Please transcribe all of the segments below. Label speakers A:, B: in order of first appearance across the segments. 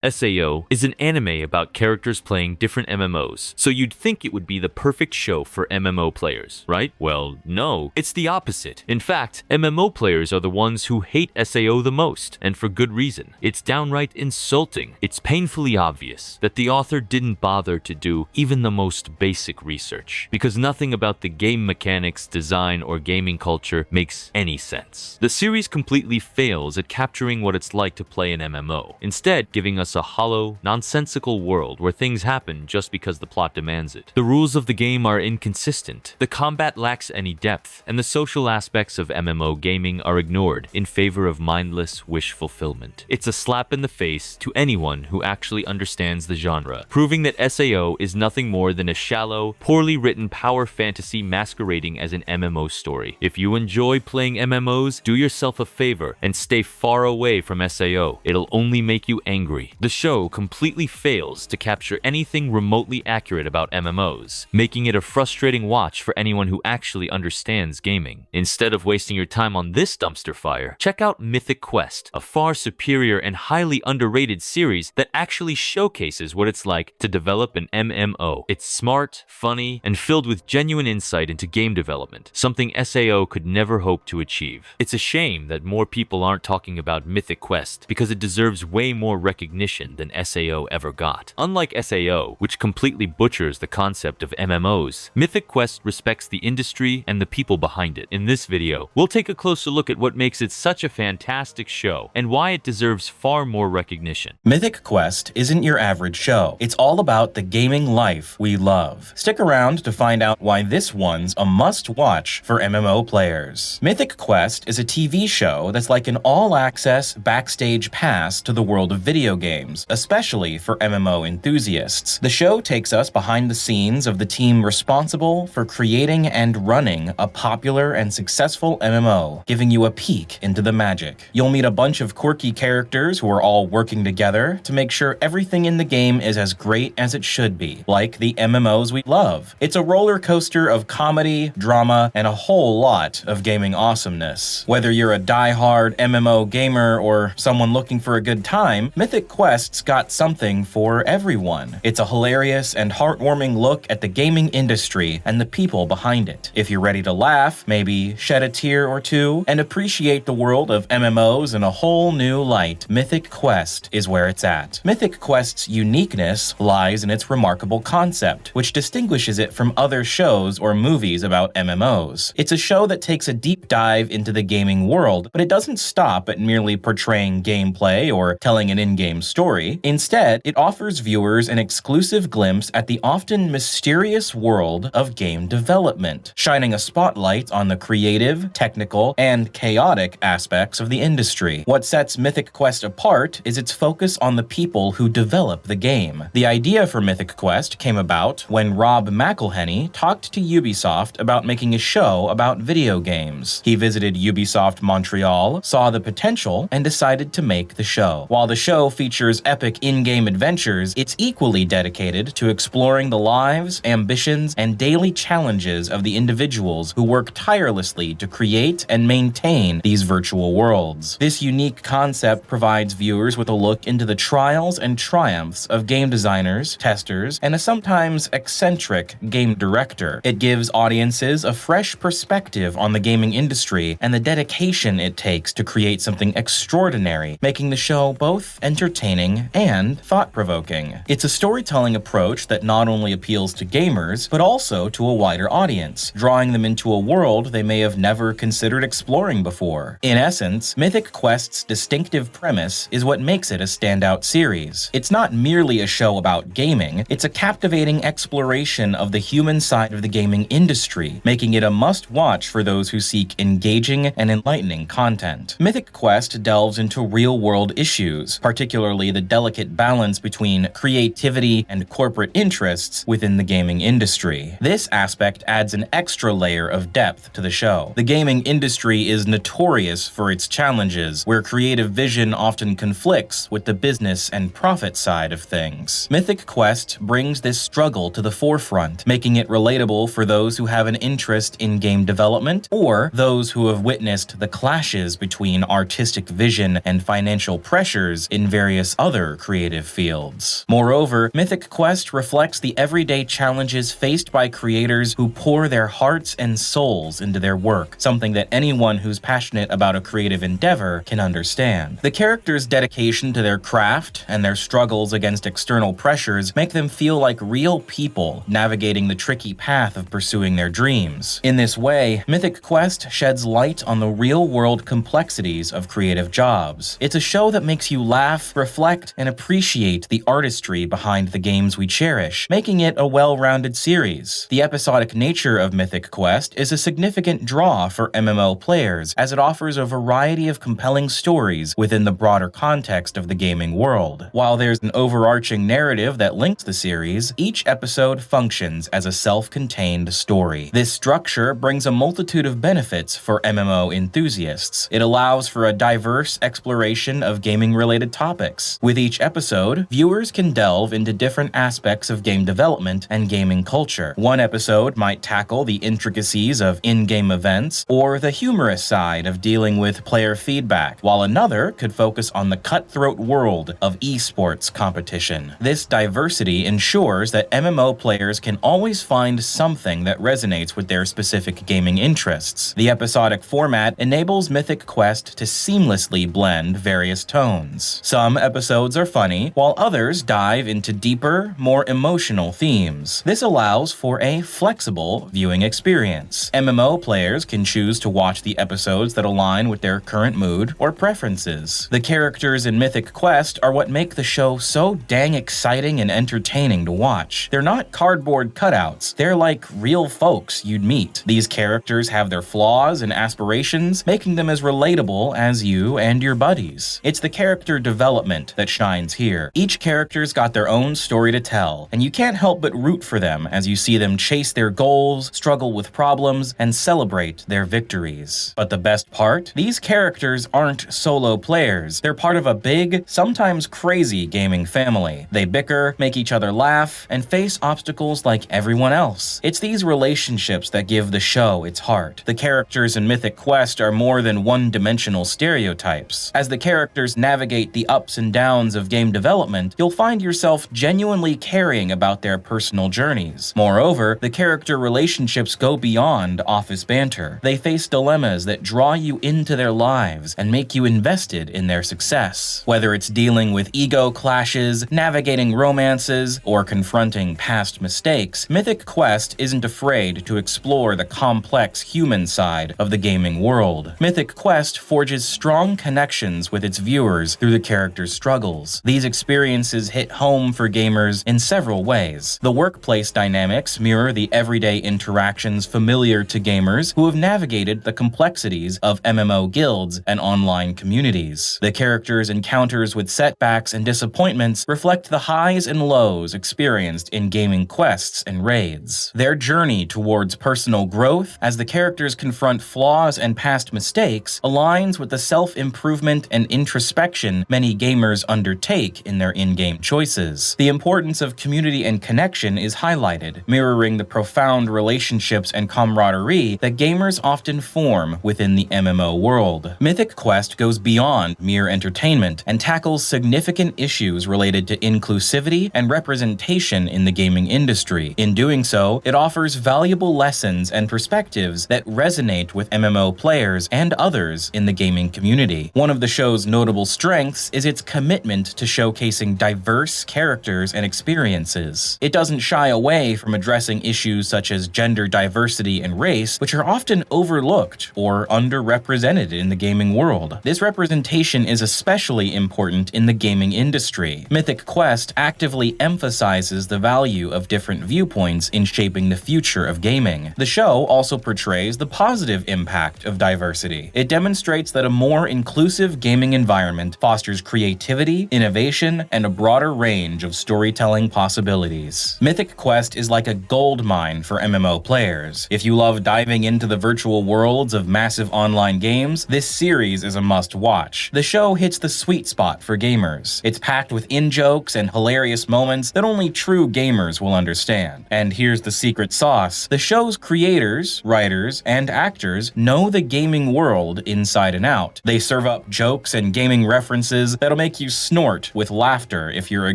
A: SAO is an anime about characters playing different MMOs, so you'd think it would be the perfect show for MMO players, right? Well, no, it's the opposite. In fact, MMO players are the ones who hate SAO the most, and for good reason. It's downright insulting. It's painfully obvious that the author didn't bother to do even the most basic research, because nothing about the game mechanics, design, or gaming culture makes any sense. The series completely fails at capturing what it's like to play an MMO, instead giving us a hollow, nonsensical world where things happen just because the plot demands it. The rules of the game are inconsistent, the combat lacks any depth, and the social aspects of MMO gaming are ignored in favor of mindless wish fulfillment. It's a slap in the face to anyone who actually understands the genre, proving that SAO is nothing more than a shallow, poorly written power fantasy masquerading as an MMO story. If you enjoy playing MMOs, do yourself a favor and stay far away from SAO. It'll only make you angry. The show completely fails to capture anything remotely accurate about MMOs, making it a frustrating watch for anyone who actually understands gaming. Instead of wasting your time on this dumpster fire, check out Mythic Quest, a far superior and highly underrated series that actually showcases what it's like to develop an MMO. It's smart, funny, and filled with genuine insight into game development, something SAO could never hope to achieve. It's a shame that more people aren't talking about Mythic Quest because it deserves way more recognition than SAO ever got. Unlike SAO, which completely butchers the concept of MMOs, Mythic Quest respects the industry and the people behind it. In this video, we'll take a closer look at what makes it such a fantastic show and why it deserves far more recognition.
B: Mythic Quest isn't your average show. It's all about the gaming life we love. Stick around to find out why this one's a must-watch for MMO players. Mythic Quest is a TV show that's like an all-access backstage pass to the world of video games, especially for MMO enthusiasts. The show takes us behind the scenes of the team responsible for creating and running a popular and successful MMO, giving you a peek into the magic. You'll meet a bunch of quirky characters who are all working together to make sure everything in the game is as great as it should be, like the MMOs we love. It's a roller coaster of comedy, drama, and a whole lot of gaming awesomeness. Whether you're a die-hard MMO gamer or someone looking for a good time, Mythic Quest's got something for everyone. It's a hilarious and heartwarming look at the gaming industry and the people behind it. If you're ready to laugh, maybe shed a tear or two, and appreciate the world of MMOs in a whole new light, Mythic Quest is where it's at. Mythic Quest's uniqueness lies in its remarkable concept, which distinguishes it from other shows or movies about MMOs. It's a show that takes a deep dive into the gaming world, but it doesn't stop at merely portraying gameplay or telling an in-game story. Instead, it offers viewers an exclusive glimpse at the often mysterious world of game development, shining a spotlight on the creative, technical, and chaotic aspects of the industry. What sets Mythic Quest apart is its focus on the people who develop the game. The idea for Mythic Quest came about when Rob McElhenney talked to Ubisoft about making a show about video games. He visited Ubisoft Montreal, saw the potential, and decided to make the show. While the show features epic in-game adventures, it's equally dedicated to exploring the lives, ambitions, and daily challenges of the individuals who work tirelessly to create and maintain these virtual worlds. This unique concept provides viewers with a look into the trials and triumphs of game designers, testers, and a sometimes eccentric game director. It gives audiences a fresh perspective on the gaming industry and the dedication it takes to create something extraordinary, making the show both entertaining and thought-provoking. It's a storytelling approach that not only appeals to gamers, but also to a wider audience, drawing them into a world they may have never considered exploring before. In essence, Mythic Quest's distinctive premise is what makes it a standout series. It's not merely a show about gaming, it's a captivating exploration of the human side of the gaming industry, making it a must-watch for those who seek engaging and enlightening content. Mythic Quest delves into real-world issues, particularly the delicate balance between creativity and corporate interests within the gaming industry. This aspect adds an extra layer of depth to the show. The gaming industry is notorious for its challenges, where creative vision often conflicts with the business and profit side of things. Mythic Quest brings this struggle to the forefront, making it relatable for those who have an interest in game development or those who have witnessed the clashes between artistic vision and financial pressures in various countless other creative fields. Moreover, Mythic Quest reflects the everyday challenges faced by creators who pour their hearts and souls into their work, something that anyone who's passionate about a creative endeavor can understand. The characters' dedication to their craft and their struggles against external pressures make them feel like real people navigating the tricky path of pursuing their dreams. In this way, Mythic Quest sheds light on the real-world complexities of creative jobs. It's a show that makes you laugh, reflect, and appreciate the artistry behind the games we cherish, making it a well-rounded series. The episodic nature of Mythic Quest is a significant draw for MMO players, as it offers a variety of compelling stories within the broader context of the gaming world. While there's an overarching narrative that links the series, each episode functions as a self-contained story. This structure brings a multitude of benefits for MMO enthusiasts. It allows for a diverse exploration of gaming-related topics. With each episode, viewers can delve into different aspects of game development and gaming culture. One episode might tackle the intricacies of in-game events or the humorous side of dealing with player feedback, while another could focus on the cutthroat world of esports competition. This diversity ensures that MMO players can always find something that resonates with their specific gaming interests. The episodic format enables Mythic Quest to seamlessly blend various tones. Some episodes are funny, while others dive into deeper, more emotional themes. This allows for a flexible viewing experience. MMO players can choose to watch the episodes that align with their current mood or preferences. The characters in Mythic Quest are what make the show so dang exciting and entertaining to watch. They're not cardboard cutouts, they're like real folks you'd meet. These characters have their flaws and aspirations, making them as relatable as you and your buddies. It's the character development that shines here. Each character's got their own story to tell, and you can't help but root for them as you see them chase their goals, struggle with problems, and celebrate their victories. But the best part? These characters aren't solo players. They're part of a big, sometimes crazy gaming family. They bicker, make each other laugh, and face obstacles like everyone else. It's these relationships that give the show its heart. The characters in Mythic Quest are more than one-dimensional stereotypes. As the characters navigate the ups and downs of game development, you'll find yourself genuinely caring about their personal journeys. Moreover, the character relationships go beyond office banter. They face dilemmas that draw you into their lives and make you invested in their success. Whether it's dealing with ego clashes, navigating romances, or confronting past mistakes, Mythic Quest isn't afraid to explore the complex human side of the gaming world. Mythic Quest forges strong connections with its viewers through the characters' struggles. These experiences hit home for gamers in several ways. The workplace dynamics mirror the everyday interactions familiar to gamers who have navigated the complexities of MMO guilds and online communities. The characters' encounters with setbacks and disappointments reflect the highs and lows experienced in gaming quests and raids. Their journey towards personal growth as the characters confront flaws and past mistakes aligns with the self-improvement and introspection many gamers undertake in their in-game choices. The importance of community and connection is highlighted, mirroring the profound relationships and camaraderie that gamers often form within the MMO world. Mythic Quest goes beyond mere entertainment and tackles significant issues related to inclusivity and representation in the gaming industry. In doing so, it offers valuable lessons and perspectives that resonate with MMO players and others in the gaming community. One of the show's notable strengths is its commitment to showcasing diverse characters and experiences. It doesn't shy away from addressing issues such as gender diversity and race, which are often overlooked or underrepresented in the gaming world. This representation is especially important in the gaming industry. Mythic Quest actively emphasizes the value of different viewpoints in shaping the future of gaming. The show also portrays the positive impact of diversity. It demonstrates that a more inclusive gaming environment fosters creativity, innovation, and a broader range of storytelling possibilities. Mythic Quest is like a goldmine for MMO players. If you love diving into the virtual worlds of massive online games, this series is a must-watch. The show hits the sweet spot for gamers. It's packed with in-jokes and hilarious moments that only true gamers will understand. And here's the secret sauce. The show's creators, writers, and actors know the gaming world inside and out. They serve up jokes and gaming references that'll make make you snort with laughter if you're a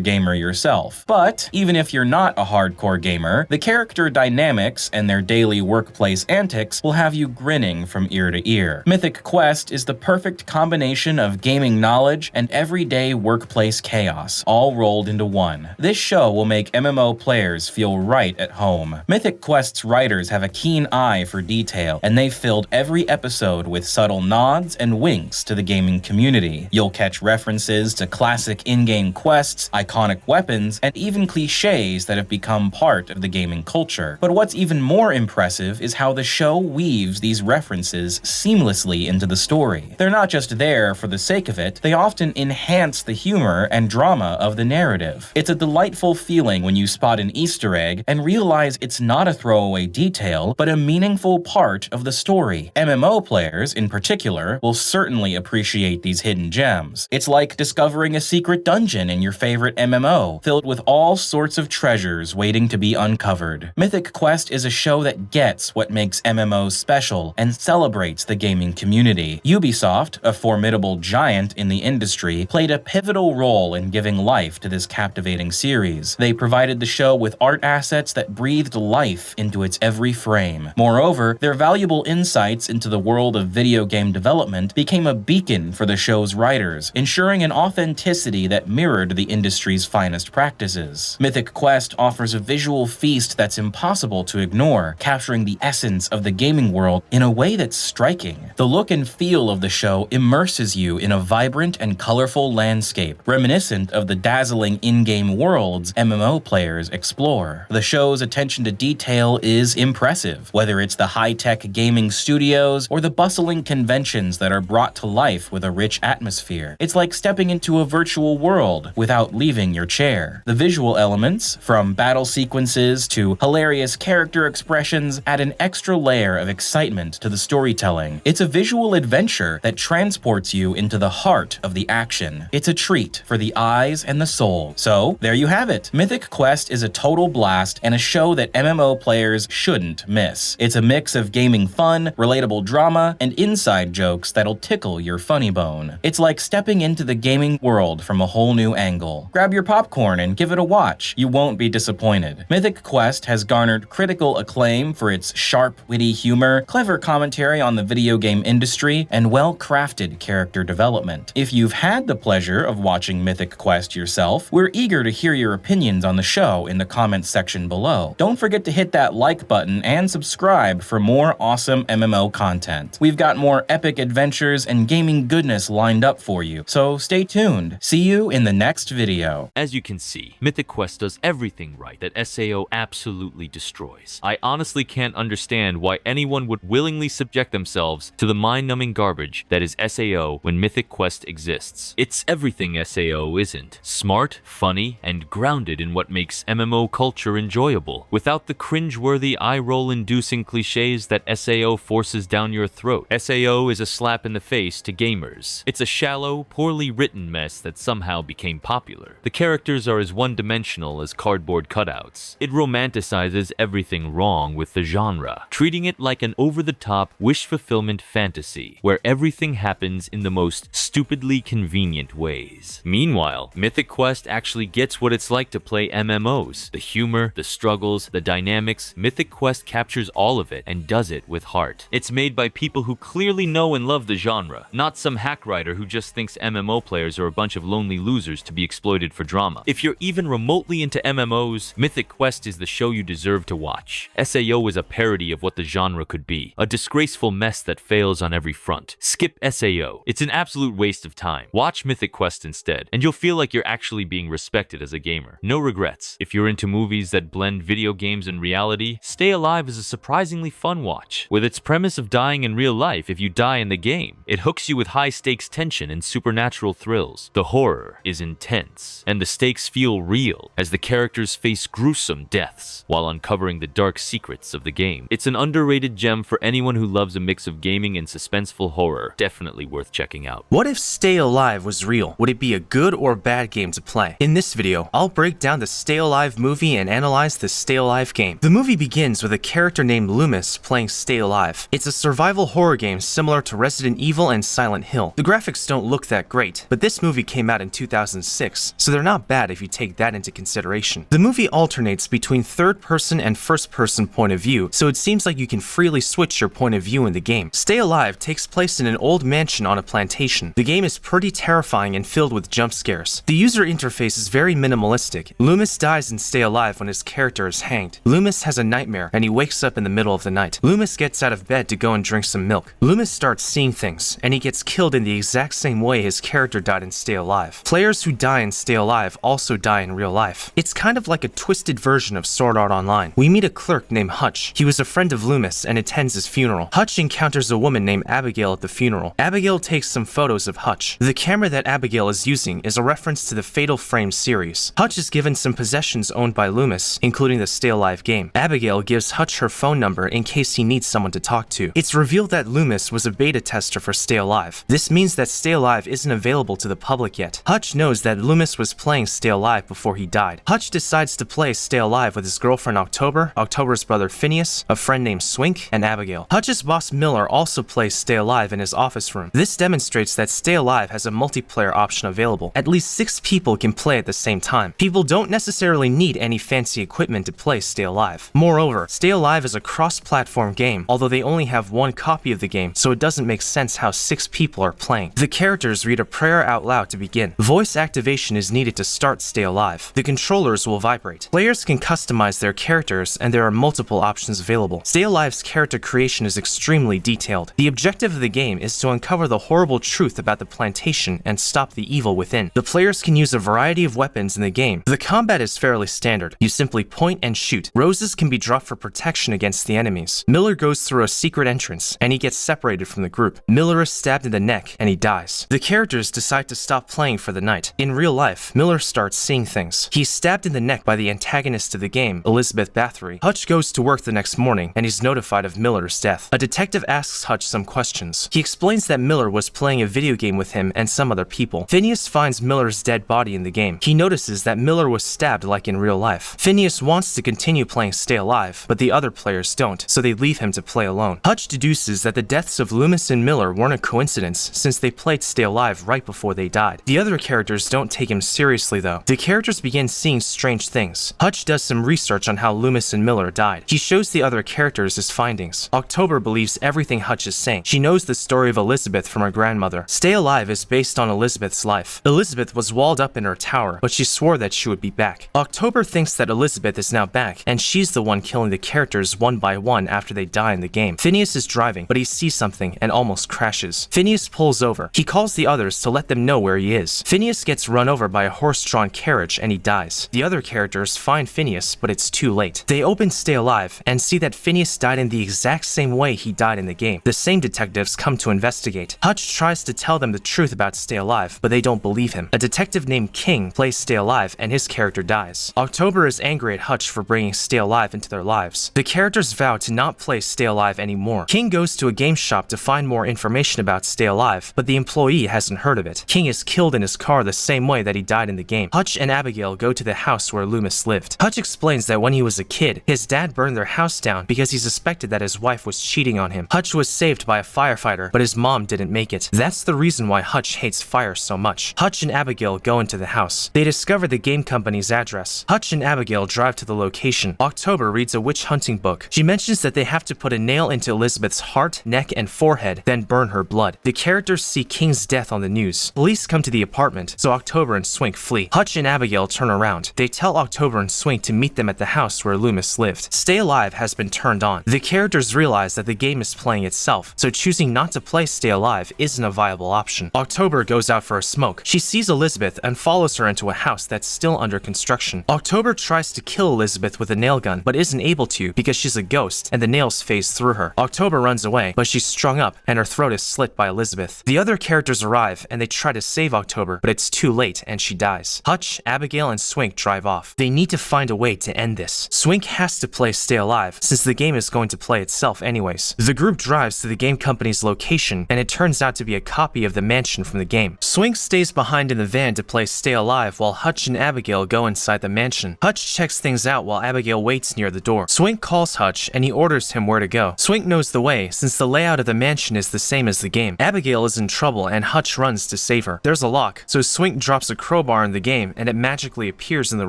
B: gamer yourself. But even if you're not a hardcore gamer, the character dynamics and their daily workplace antics will have you grinning from ear to ear. Mythic Quest is the perfect combination of gaming knowledge and everyday workplace chaos, all rolled into one. This show will make MMO players feel right at home. Mythic Quest's writers have a keen eye for detail, and they've filled every episode with subtle nods and winks to the gaming community. You'll catch references to classic in-game quests, iconic weapons, and even cliches that have become part of the gaming culture. But what's even more impressive is how the show weaves these references seamlessly into the story. They're not just there for the sake of it, they often enhance the humor and drama of the narrative. It's a delightful feeling when you spot an Easter egg and realize it's not a throwaway detail, but a meaningful part of the story. MMO players, in particular, will certainly appreciate these hidden gems. It's like discovering a secret dungeon in your favorite MMO, filled with all sorts of treasures waiting to be uncovered. Mythic Quest is a show that gets what makes MMOs special and celebrates the gaming community. Ubisoft, a formidable giant in the industry, played a pivotal role in giving life to this captivating series. They provided the show with art assets that breathed life into its every frame. Moreover, their valuable insights into the world of video game development became a beacon for the show's writers, ensuring an authenticity that mirrored the industry's finest practices. Mythic Quest offers a visual feast that's impossible to ignore, capturing the essence of the gaming world in a way that's striking. The look and feel of the show immerses you in a vibrant and colorful landscape, reminiscent of the dazzling in-game worlds MMO players explore. The show's attention to detail is impressive, whether it's the high-tech gaming studios or the bustling conventions that are brought to life with a rich atmosphere. It's like stepping into a virtual world without leaving your chair. The visual elements, from battle sequences to hilarious character expressions, add an extra layer of excitement to the storytelling. It's a visual adventure that transports you into the heart of the action. It's a treat for the eyes and the soul. So, there you have it. Mythic Quest is a total blast and a show that MMO players shouldn't miss. It's a mix of gaming fun, relatable drama, and inside jokes that'll tickle your funny bone. It's like stepping into the gaming world from a whole new angle. Grab your popcorn and give it a watch. You won't be disappointed. Mythic Quest has garnered critical acclaim for its sharp, witty humor, clever commentary on the video game industry, and well-crafted character development. If you've had the pleasure of watching Mythic Quest yourself, we're eager to hear your opinions on the show in the comments section below. Don't forget to hit that like button and subscribe for more awesome MMO content. We've got more epic adventures and gaming goodness lined up for you, so stay tuned. See you in the next video.
A: As you can see, Mythic Quest does everything right that SAO absolutely destroys. I honestly can't understand why anyone would willingly subject themselves to the mind-numbing garbage that is SAO when Mythic Quest exists. It's everything SAO isn't. Smart, funny, and grounded in what makes MMO culture enjoyable, without the cringe-worthy eye-roll-inducing cliches that SAO forces down your throat. SAO is a slap in the face to gamers. It's a shallow, poorly written mess that somehow became popular. The characters are as one-dimensional as cardboard cutouts. It romanticizes everything wrong with the genre, treating it like an over-the-top wish-fulfillment fantasy, where everything happens in the most stupidly convenient ways. Meanwhile, Mythic Quest actually gets what it's like to play MMOs. The humor, the struggles, the dynamics, Mythic Quest captures all of it and does it with heart. It's made by people who clearly know and love the genre, not some hack writer who just thinks MMO players are a bunch of lonely losers to be exploited for drama. If you're even remotely into MMOs, Mythic Quest is the show you deserve to watch. SAO is a parody of what the genre could be, a disgraceful mess that fails on every front. Skip SAO. It's an absolute waste of time. Watch Mythic Quest instead, and you'll feel like you're actually being respected as a gamer. No regrets. If you're into movies that blend video games and reality, Stay Alive is a surprisingly fun watch. With its premise of dying in real life if you die in the game, it hooks you with high-stakes tension and supernatural thrills. The horror is intense, and the stakes feel real as the characters face gruesome deaths while uncovering the dark secrets of the game. It's an underrated gem for anyone who loves a mix of gaming and suspenseful horror. Definitely worth checking out.
C: What if Stay Alive was real? Would it be a good or bad game to play? In this video, I'll break down the Stay Alive movie and analyze the Stay Alive game. The movie begins with a character named Loomis playing Stay Alive. It's a survival horror game similar to Resident Evil and Silent Hill. The graphics don't look that great, but this this movie came out in 2006, so they're not bad if you take that into consideration. The movie alternates between third-person and first-person point of view, so it seems like you can freely switch your point of view in the game. Stay Alive takes place in an old mansion on a plantation. The game is pretty terrifying and filled with jump scares. The user interface is very minimalistic. Loomis dies in Stay Alive when his character is hanged. Loomis has a nightmare and he wakes up in the middle of the night. Loomis gets out of bed to go and drink some milk. Loomis starts seeing things, and he gets killed in the exact same way his character died in Stay Alive. Players who die in Stay Alive also die in real life. It's kind of like a twisted version of Sword Art Online. We meet a clerk named Hutch. He was a friend of Loomis and attends his funeral. Hutch encounters a woman named Abigail at the funeral. Abigail takes some photos of Hutch. The camera that Abigail is using is a reference to the Fatal Frame series. Hutch is given some possessions owned by Loomis, including the Stay Alive game. Abigail gives Hutch her phone number in case he needs someone to talk to. It's revealed that Loomis was a beta tester for Stay Alive. This means that Stay Alive isn't available to the public yet. Hutch knows that Loomis was playing Stay Alive before he died. Hutch decides to play Stay Alive with his girlfriend October, October's brother Phineas, a friend named Swink, and Abigail. Hutch's boss Miller also plays Stay Alive in his office room. This demonstrates that Stay Alive has a multiplayer option available. At least 6 people can play at the same time. People don't necessarily need any fancy equipment to play Stay Alive. Moreover, Stay Alive is a cross-platform game, although they only have one copy of the game, so it doesn't make sense how 6 people are playing. The characters read a prayer out loud to begin. Voice activation is needed to start Stay Alive. The controllers will vibrate. Players can customize their characters, and there are multiple options available. Stay Alive's character creation is extremely detailed. The objective of the game is to uncover the horrible truth about the plantation and stop the evil within. The players can use a variety of weapons in the game. The combat is fairly standard. You simply point and shoot. Roses can be dropped for protection against the enemies. Miller goes through a secret entrance, and he gets separated from the group. Miller is stabbed in the neck, and he dies. The characters decide to stop playing for the night. In real life, Miller starts seeing things. He's stabbed in the neck by the antagonist of the game, Elizabeth Bathory. Hutch goes to work the next morning, and he's notified of Miller's death. A detective asks Hutch some questions. He explains that Miller was playing a video game with him and some other people. Phineas finds Miller's dead body in the game. He notices that Miller was stabbed like in real life. Phineas wants to continue playing Stay Alive, but the other players don't, so they leave him to play alone. Hutch deduces that the deaths of Loomis and Miller weren't a coincidence, since they played Stay Alive right before they died. The other characters don't take him seriously though. The characters begin seeing strange things. Hutch does some research on how Loomis and Miller died. He shows the other characters his findings. October believes everything Hutch is saying. She knows the story of Elizabeth from her grandmother. Stay Alive is based on Elizabeth's life. Elizabeth was walled up in her tower, but she swore that she would be back. October thinks that Elizabeth is now back, and she's the one killing the characters one by one after they die in the game. Phineas is driving, but he sees something and almost crashes. Phineas pulls over. He calls the others to let them know where he is. Phineas gets run over by a horse-drawn carriage and he dies. The other characters find Phineas, but it's too late. They open Stay Alive and see that Phineas died in the exact same way he died in the game. The same detectives come to investigate. Hutch tries to tell them the truth about Stay Alive, but they don't believe him. A detective named King plays Stay Alive and his character dies. October is angry at Hutch for bringing Stay Alive into their lives. The characters vow to not play Stay Alive anymore. King goes to a game shop to find more information about Stay Alive, but the employee hasn't heard of it. King is killed in his car the same way that he died in the game. Hutch and Abigail go to the house where Loomis lived. Hutch explains that when he was a kid, his dad burned their house down because he suspected that his wife was cheating on him. Hutch was saved by a firefighter, but his mom didn't make it. That's the reason why Hutch hates fire so much. Hutch and Abigail go into the house. They discover the game company's address. Hutch and Abigail drive to the location. October reads a witch hunting book. She mentions that they have to put a nail into Elizabeth's heart, neck, and forehead, then burn her blood. The characters see King's death on the news. Police come to the apartment, so October and Swink flee. Hutch and Abigail turn around. They tell October and Swink to meet them at the house where Loomis lived. Stay Alive has been turned on. The characters realize that the game is playing itself, so choosing not to play Stay Alive isn't a viable option. October goes out for a smoke. She sees Elizabeth and follows her into a house that's still under construction. October tries to kill Elizabeth with a nail gun, but isn't able to because she's a ghost and the nails phase through her. October runs away, but she's strung up and her throat is slit by Elizabeth. The other characters arrive and they try to save October, but it's too late and she dies. Hutch, Abigail, and Swink drive off. They need to find a way to end this. Swink has to play Stay Alive since the game is going to play itself anyways. The group drives to the game company's location and it turns out to be a copy of the mansion from the game. Swink stays behind in the van to play Stay Alive while Hutch and Abigail go inside the mansion. Hutch checks things out while Abigail waits near the door. Swink calls Hutch and he orders him where to go. Swink knows the way since the layout of the mansion is the same as the game. Abigail is in trouble and Hutch runs to save save her. There's a lock, so Swink drops a crowbar in the game and it magically appears in the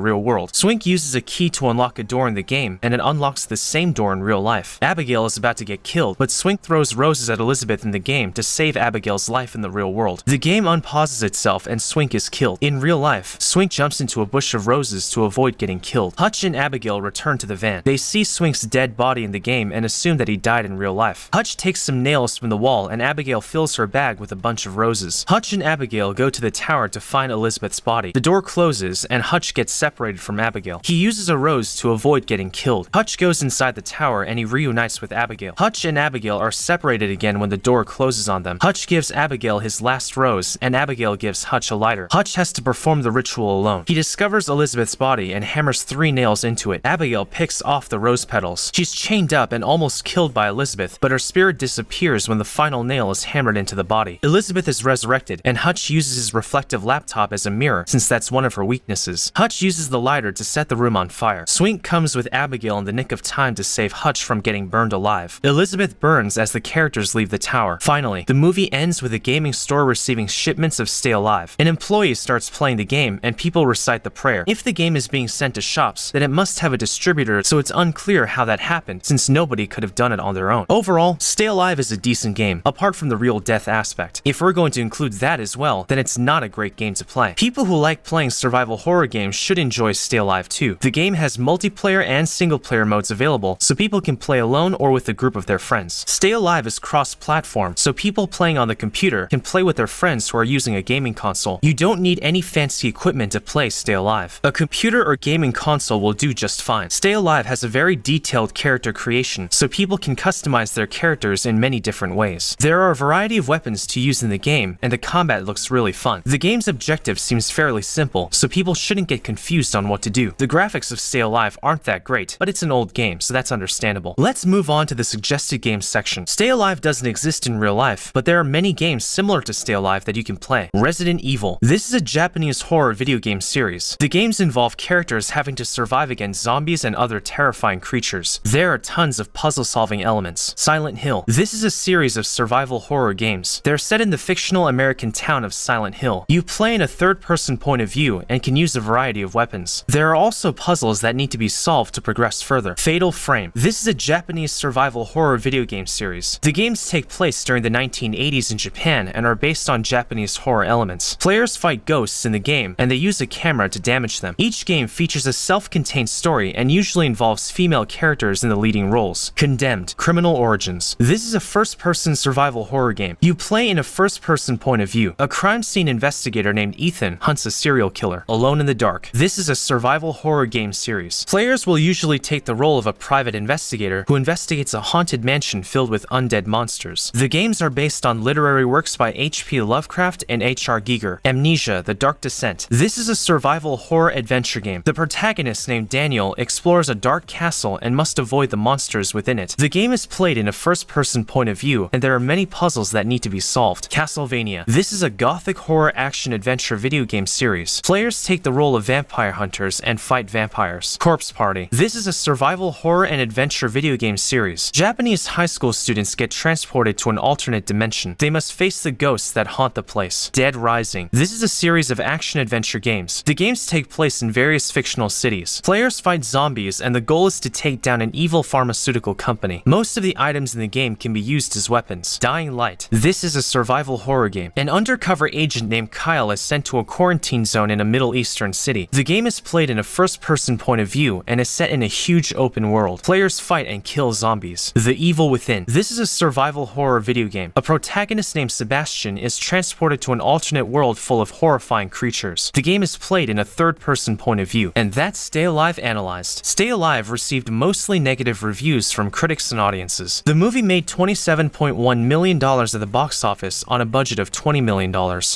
C: real world. Swink uses a key to unlock a door in the game and it unlocks the same door in real life. Abigail is about to get killed, but Swink throws roses at Elizabeth in the game to save Abigail's life in the real world. The game unpauses itself and Swink is killed. In real life, Swink jumps into a bush of roses to avoid getting killed. Hutch and Abigail return to the van. They see Swink's dead body in the game and assume that he died in real life. Hutch takes some nails from the wall and Abigail fills her bag with a bunch of roses. Hutch and Abigail go to the tower to find Elizabeth's body. The door closes and Hutch gets separated from Abigail. He uses a rose to avoid getting killed. Hutch goes inside the tower and he reunites with Abigail. Hutch and Abigail are separated again when the door closes on them. Hutch gives Abigail his last rose and Abigail gives Hutch a lighter. Hutch has to perform the ritual alone. He discovers Elizabeth's body and hammers 3 nails into it. Abigail picks off the rose petals. She's chained up and almost killed by Elizabeth, but her spirit disappears when the final nail is hammered into the body. Elizabeth is resurrected and Hutch uses his reflective laptop as a mirror since that's one of her weaknesses. Hutch uses the lighter to set the room on fire. Swink comes with Abigail in the nick of time to save Hutch from getting burned alive. Elizabeth burns as the characters leave the tower. Finally, the movie ends with a gaming store receiving shipments of Stay Alive. An employee starts playing the game and people recite the prayer. If the game is being sent to shops, then it must have a distributor, so it's unclear how that happened since nobody could have done it on their own. Overall, Stay Alive is a decent game, apart from the real death aspect. If we're going to include that as well, then it's not a great game to play. People who like playing survival horror games should enjoy Stay Alive too. The game has multiplayer and single player modes available, so people can play alone or with a group of their friends. Stay Alive is cross-platform, so people playing on the computer can play with their friends who are using a gaming console. You don't need any fancy equipment to play Stay Alive. A computer or gaming console will do just fine. Stay Alive has a very detailed character creation, so people can customize their characters in many different ways. There are a variety of weapons to use in the game, and the combat looks really fun. The game's objective seems fairly simple, so people shouldn't get confused on what to do. The graphics of Stay Alive aren't that great, but it's an old game, so that's understandable. Let's move on to the suggested games section. Stay Alive doesn't exist in real life, but there are many games similar to Stay Alive that you can play. Resident Evil. This is a Japanese horror video game series. The games involve characters having to survive against zombies and other terrifying creatures. There are tons of puzzle-solving elements. Silent Hill. This is a series of survival horror games. They're set in the fictional American town of Silent Hill. You play in a third-person point of view and can use a variety of weapons. There are also puzzles that need to be solved to progress further. Fatal Frame. This is a Japanese survival horror video game series. The games take place during the 1980s in Japan and are based on Japanese horror elements. Players fight ghosts in the game and they use a camera to damage them. Each game features a self-contained story and usually involves female characters in the leading roles. Condemned. Criminal Origins. This is a first-person survival horror game. You play in a first-person point of view. A crime scene investigator named Ethan hunts a serial killer. Alone in the Dark. This is a survival horror game series. Players will usually take the role of a private investigator who investigates a haunted mansion filled with undead monsters. The games are based on literary works by H.P. Lovecraft and H.R. Giger. Amnesia: The Dark Descent. This is a survival horror adventure game. The protagonist, named Daniel, explores a dark castle and must avoid the monsters within it. The game is played in a first-person point of view, and there are many puzzles that need to be solved. Castlevania. This is a gothic horror action-adventure video game series. Players take the role of vampire hunters and fight vampires. Corpse Party. This is a survival horror and adventure video game series. Japanese high school students get transported to an alternate dimension. They must face the ghosts that haunt the place. Dead Rising. This is a series of action-adventure games. The games take place in various fictional cities. Players fight zombies, and the goal is to take down an evil pharmaceutical company. Most of the items in the game can be used as weapons. Dying Light. This is a survival horror game. An undercover agent named Kyle is sent to a quarantine zone in a Middle Eastern city. The game is played in a first-person point of view and is set in a huge open world. Players fight and kill zombies. The Evil Within. This is a survival horror video game. A protagonist named Sebastian is transported to an alternate world full of horrifying creatures. The game is played in a third-person point of view. And that's Stay Alive Analyzed. Stay Alive received mostly negative reviews from critics and audiences. The movie made $27.1 million at the box office on a budget of $20 million.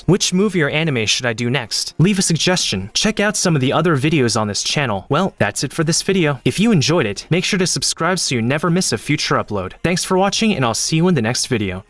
C: Which movie or anime should I do next? Leave a suggestion. Check out some of the other videos on this channel. Well, that's it for this video. If you enjoyed it, make sure to subscribe so you never miss a future upload. Thanks for watching, and I'll see you in the next video.